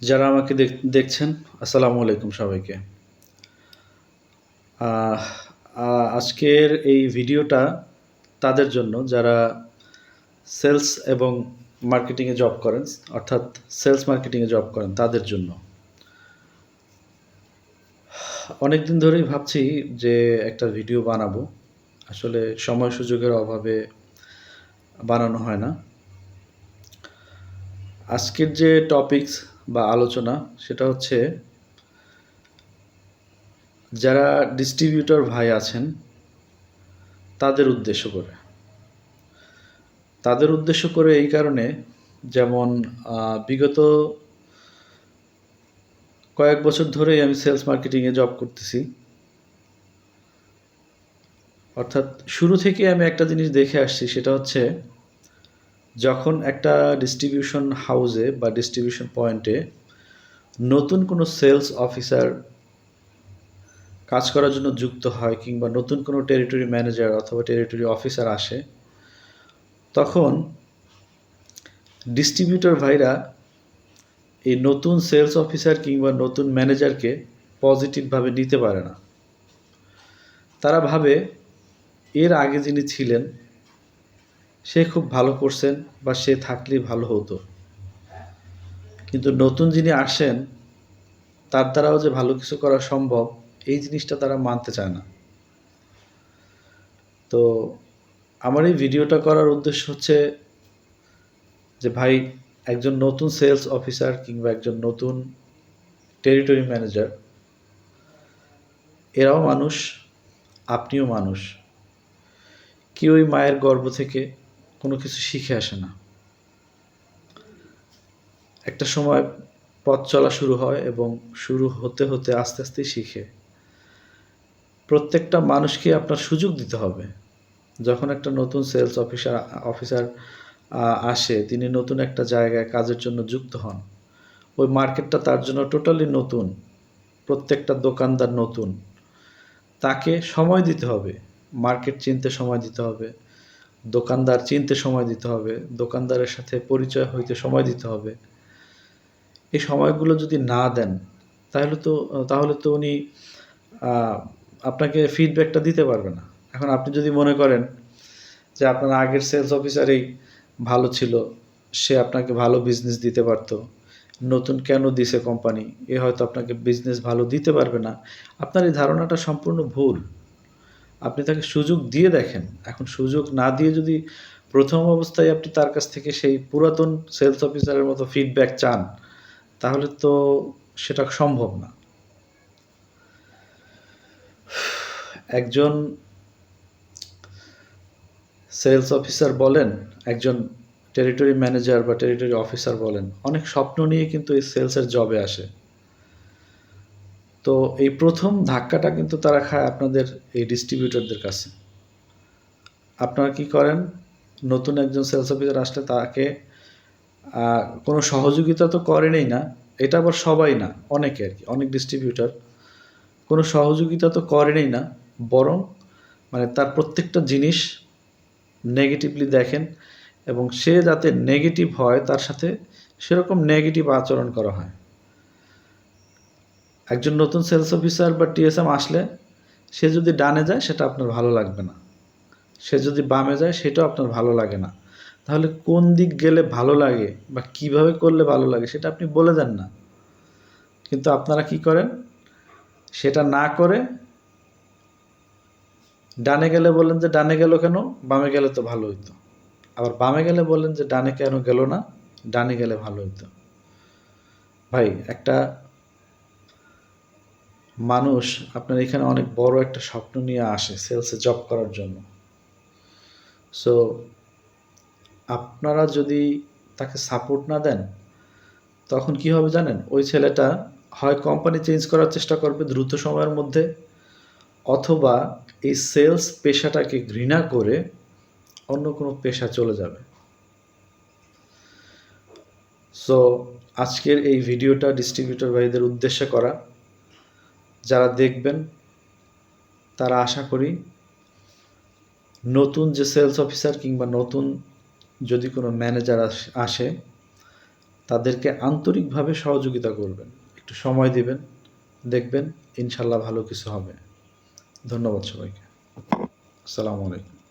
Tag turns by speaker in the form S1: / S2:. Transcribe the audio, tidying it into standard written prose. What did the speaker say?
S1: যারা আমাকে দেখছেন, আসসালামু আলাইকুম সবাইকে। আহ, আজকের এই ভিডিওটা তাদের জন্য যারা সেলস এবং মার্কেটিংয়ে জব করেন, অর্থাৎ সেলস মার্কেটিংয়ে জব করেন তাদের জন্য। অনেক দিন ধরেই ভাবছি যে একটা ভিডিও বানাবো, আসলে সময় সুযোগের অভাবে বানানো হয় না। আজকের যে টপিকস বা আলোচনা সেটা হচ্ছে, যারা ডিস্ট্রিবিউটর ভাই আছেন তাদের উদ্দেশ্য করে এই কারণে, যেমন বিগত কয়েক বছর ধরেই আমি সেলস মার্কেটিংয়ে জব করতেছি। অর্থাৎ শুরু থেকে আমি একটা জিনিস দেখে আসছি, সেটা হচ্ছে যখন একটা ডিস্ট্রিবিউশন হাউসে বা ডিস্ট্রিবিউশন পয়েন্টে নতুন কোনো সেলস অফিসার কাজ করার জন্য যুক্ত হয়, কিংবা নতুন কোনো টেরিটরি ম্যানেজার অথবা টেরিটরি অফিসার আসে, তখন ডিস্ট্রিবিউটর ভাইরা এই নতুন সেলস অফিসার কিংবা নতুন ম্যানেজারকে পজিটিভভাবে নিতে পারে না। তারা ভাবে এর আগে যিনি ছিলেন সে খুব ভালো করছেন বা সে থাকলেই ভালো হতো, কিন্তু নতুন যিনি আসেন তার দ্বারাও যে ভালো কিছু করা সম্ভব, এই জিনিসটা তারা মানতে চায় না। তো আমার এই ভিডিওটা করার উদ্দেশ্য হচ্ছে যে ভাই, একজন নতুন সেলস অফিসার কিংবা একজন নতুন টেরিটরি ম্যানেজার, এরাও মানুষ, আপনিও মানুষ। কেউই মায়ের গর্ভ থেকে কোনো কিছু শিখে আসে না। একটা সময় পথ চলা শুরু হয় এবং শুরু হতে হতে আস্তে আস্তেই শিখে। প্রত্যেকটা মানুষকে আপনার সুযোগ দিতে হবে। যখন একটা নতুন সেলস অফিসার আসে, তিনি নতুন একটা জায়গায় কাজের জন্য যুক্ত হন, ওই মার্কেটটা তার জন্য টোটালি নতুন, প্রত্যেকটা দোকানদার নতুন। তাকে সময় দিতে হবে, মার্কেট চিনতে সময় দিতে হবে, দোকানদার চিনতে সময় দিতে হবে, দোকানদারের সাথে পরিচয় হইতে সময় দিতে হবে। এই সময়গুলো যদি না দেন, তাহলে তো উনি আপনাকে ফিডব্যাকটা দিতে পারবে না। এখন আপনি যদি মনে করেন যে আপনার আগের সেলস অফিসারই ভালো ছিল, সে আপনাকে ভালো বিজনেস দিতে পারত, নতুন কেন দিছে কোম্পানি, এ হয়তো আপনাকে বিজনেস ভালো দিতে পারবে না, আপনার এই ধারণাটা সম্পূর্ণ ভুল। আপনি তাকে সুযোগ দিয়ে দেখেন। এখন সুযোগ না দিয়ে যদি প্রথম অবস্থায় আপনি তার কাছ থেকে সেই পুরাতন সেলস অফিসারের মতো ফিডব্যাক চান, তাহলে তো সেটা সম্ভব না। একজন সেলস অফিসার বলেন, একজন টেরিটরি ম্যানেজার বা টেরিটরি অফিসার বলেন, অনেক স্বপ্ন নিয়ে কিন্তু এই সেলসের জবে আসে। তো এই প্রথম ধাক্কাটা কিন্তু তারা খায় আপনাদের এই ডিস্ট্রিবিউটরদের কাছে। আপনারা কি করেন, নতুন একজন সেলস অফিসার আসলে তাকে কোনো সহযোগিতা তো করেনই না। এটা আবার সবাই না, অনেকে আর কি, অনেক ডিস্ট্রিবিউটর কোনো সহযোগিতা তো করেনই না, বরং মানে তার প্রত্যেকটা জিনিস নেগেটিভলি দেখেন, এবং সে যাতে নেগেটিভ হয় তার সাথে সেরকম নেগেটিভ আচরণ করা হয়। একজন নতুন সেলস অফিসার বা টিএসএম আসলে সে যদি ডানে যায় সেটা আপনার ভালো লাগবে না, সে যদি বামে যায় সেটাও আপনার ভালো লাগে না। তাহলে কোন দিক গেলে ভালো লাগে বা কিভাবে করলে ভালো লাগে সেটা আপনি বলে দেন না। কিন্তু আপনারা কি করেন, সেটা না করে ডানে গেলে বলেন যে ডানে গেল কেন, বামে গেলে তো ভালো হইতো। আবার বামে গেলে বলেন যে ডানে কেন গেল না, ডানে গেলে ভালো হইতো। ভাই, একটা মানুষ আপনার এখানে অনেক বড় একটা স্বপ্ন নিয়ে আসে সেলসে জব করার জন্য। সো আপনারা যদি তাকে সাপোর্ট না দেন, তখন কি হবে জানেন, ওই ছেলেটা হয় কোম্পানি চেঞ্জ করার চেষ্টা করবে দ্রুত সময়ের মধ্যে, অথবা এই সেলস পেশাটাকে ঘৃণা করে অন্য কোনো পেশা চলে যাবে। সো আজকের এই ভিডিওটা ডিস্ট্রিবিউটর ভাইদের উদ্দেশ্যে করা। যারা দেখবেন তারা আশা করি নতুন যে সেলস অফিসার কিংবা নতুন যদি কোনো ম্যানেজার আসে, তাদেরকে আন্তরিকভাবে সহযোগিতা করবেন, একটু সময় দিবেন, দেখবেন ইনশাল্লাহ ভালো কিছু হবে। ধন্যবাদ সবাইকে। আসসালামু আলাইকুম।